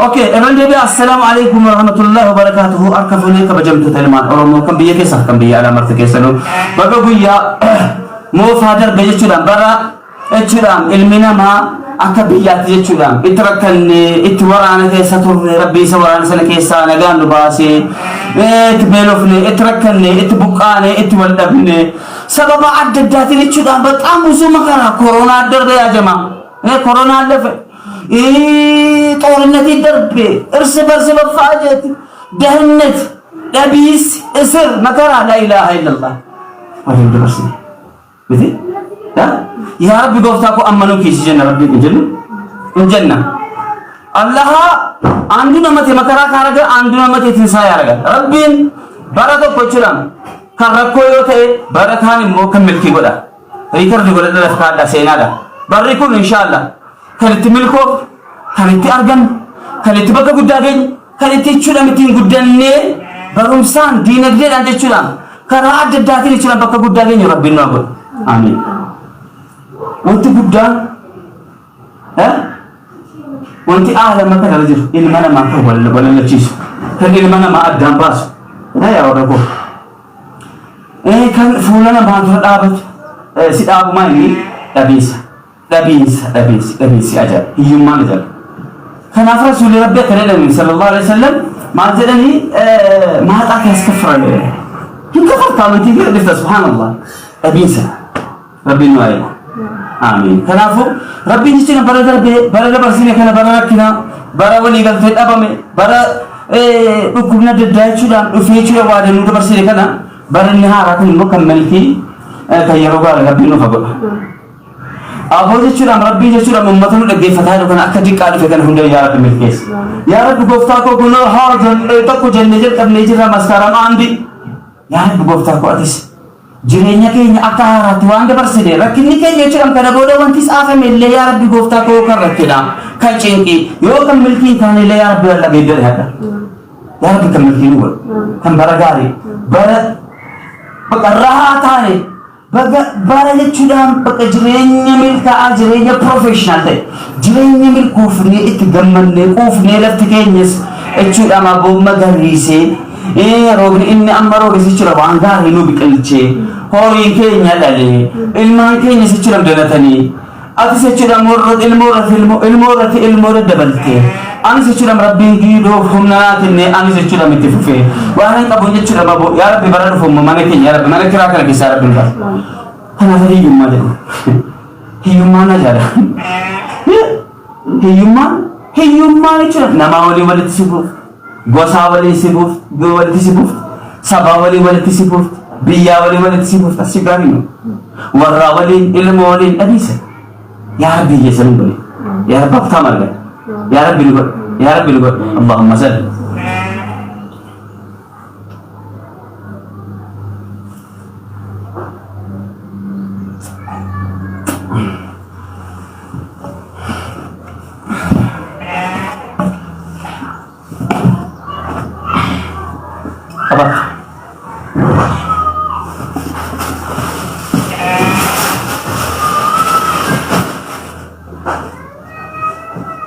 اوكي رندي السلام عليكم ورحمه الله وبركاته اركفوني كبجمت تلمان اورمو كم بيه كيسا كم بيه على مرت كيسنو بقويا مو فادر بيجودان برا اجرام علمنا ما اكبيات يجودان اتركني اتورانا كيسا تور ربي سوان سنه كيسا نغان لباسي اتبلوفني اتركني اتبقاني اتولدبني سبب عددات يجودان بطعم وزو مكرا كورونا درد يا جماعه كورونا لف ጦርነት ይደርብ እርስ በርስ መፋጀት ደህነት ለቢስ እስር መከራ ላኢላሃ ኢላላህ ወይም ድረስ በዚህ ያ ረቢ ጎፍታኮ አመኑ ኪስ ጀነ ረቢ እንጀና አላህ አንዱን አመት መከራ ካረገ አንዱን አመት ትንሳኤ ያረጋል ረቢን በረከ ቆችላም ከረኮ yote በረካን ሞከምልኪ ጎዳ ሪከርድ ጎዳ ለፍካዳ ሴናዳ በሪኩን ኢንሻአላህ ከልቲ ምልኮ ከልቲ አርገን ከልቲ በከ ጉዳገኝ ከልቲ ቹላ ምቲን ጉደኔ በሩምሳን ዲነግደን አንተ ቹላ ከራ አደዳትን ቹላ በከ ጉዳገኝ ረቢና አቦ አሜን ወንቲ ጉዳ ወንቲ አለ መከራ ለዚህ ኢልማና ማከ ወለለችሽ ከኢልማና ማአዳምባስ ያወረኮ kan fulana baatu dhaabat sidaabu maali dhabiis ajar hiyyummaan ajar kanaaf rasuuli rabbi kadhalani sallallahu alaihi wasallam maal jedhani maaxaa yaskafara hin kafarta amantii fi dhifta subhanallah dhabiisa rabbiin nu aayee amiin kanaafu rabbiin jechuun bara dabarsine kana bara rakkina bara walii galtee dhabame bara dhukkubna daddaa jechuudhaan dhufee jechuudha waa danuu dabarsine kana barni haaratin mukammalti kayyaroga rabbi no fago abo jechuudha rabbi jechuudha ummatanu dhaggeeffataa kana akka diqqaa dhufe kana hunda yaa rabbi milkees yaa rabbi gooftaa ko kuno haajan tokko jenne jedhamne jira maskaram andi yaa rabbi gooftaa ko atis jireenya keenya akka haaraatti waan dabarsine rakkinni keenya jechuudha kana booda wanti saafame illee yaa rabbi gooftaa ko kan rakkina kan cinqi yoo kan milkiin taane illee yaa rabbi walla geedder hada yaa rabbi kan milkiin wal kan baragaari bara baka rahatane bara jechuudhaan baka jireenya milkaa'aa jireenya professional ta'e jireenya milkuufnee itti gammanne quufnee lafti keenyas jechuudhaan aboo magariisee roobni inni amma roobisi jira waan gaarii nu biqilchee horiin keenya dhalee ilmaan keenyas jechuudhaan dalatanii atis jechuudhaan ilmoorratti ilmoorra dabaltee anis jechuudhaan rabbiin giidoo humnaatinne anis jechuudhaan itti fufee waan qabuun jechuudhaan aboo yaa rabbi bara dhufuun mana keenya yaa rabbi mana kiraa kana keessaa rabbiin ta'a kanaaf hiyyummaa jedhu hiyyummaan ajaa'ibaa hiyyummaan jechuudha namaa waliin walitti sibuuf gosaa waliin sibuuf sabaa waliin walitti sibuuf biyyaa waliin walitti sibuuf asi gaarii nu warraa waliin ilma waliin dhabiisa yaa rabbi iyyeessan hin godhe yaa rabbi abtaa marga yaa rabbi nu godhe yaa rabbi nu godhe allahumma salli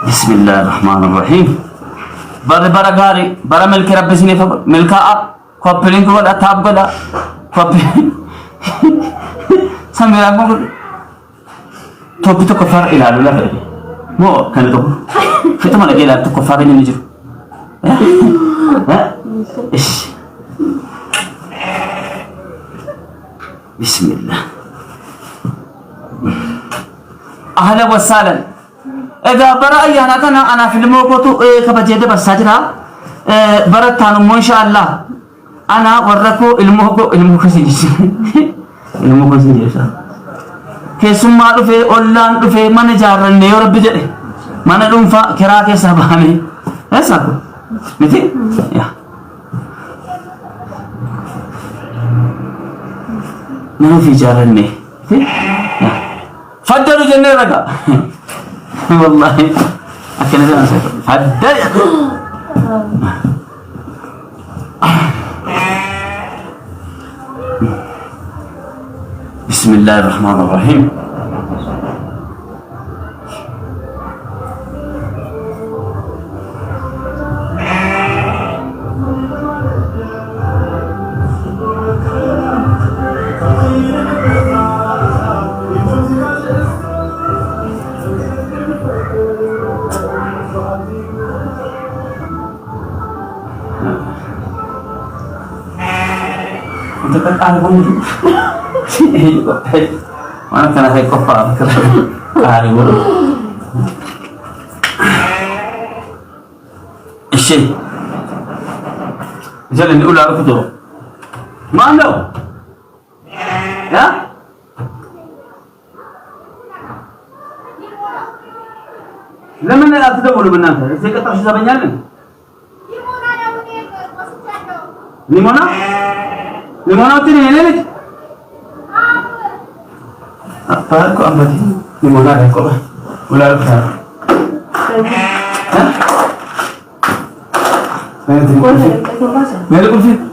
Bismillahirrahmanirrahim. Bara gari, bara milki rabbi sini milkaa koppelin ko wala tab gala koppel samira ko topi to kofar ilalu la mo kan to fito mana gela to kofar ni nijo Bismillah. Ahlan wa sahlan. Ega bara ayana kana ana filmo ko to kabajede basajra baratanu mo inshallah ana warrako ilmu ko sinjisi ilmu ko sinjisa kesumma dufe ollan dufe man jarranne yo rabbi jede mana dum fa kira ke sabani esa ko miti ya mana fi jarranne ya faddalu janne raga والله أكن زمان سافر فدل بسم الله الرحمن الرحيم Untuk kekaribu mana kena saya kopar kekaribu الشيء جل نقول على كتب ما عنده يا لمن لا تدور من هذا زي كتر شو زبنيان ليمونا ليمونا تيجي هنا ليش apa kok ambati limonar kok ular besar Hah? Mereka kursi.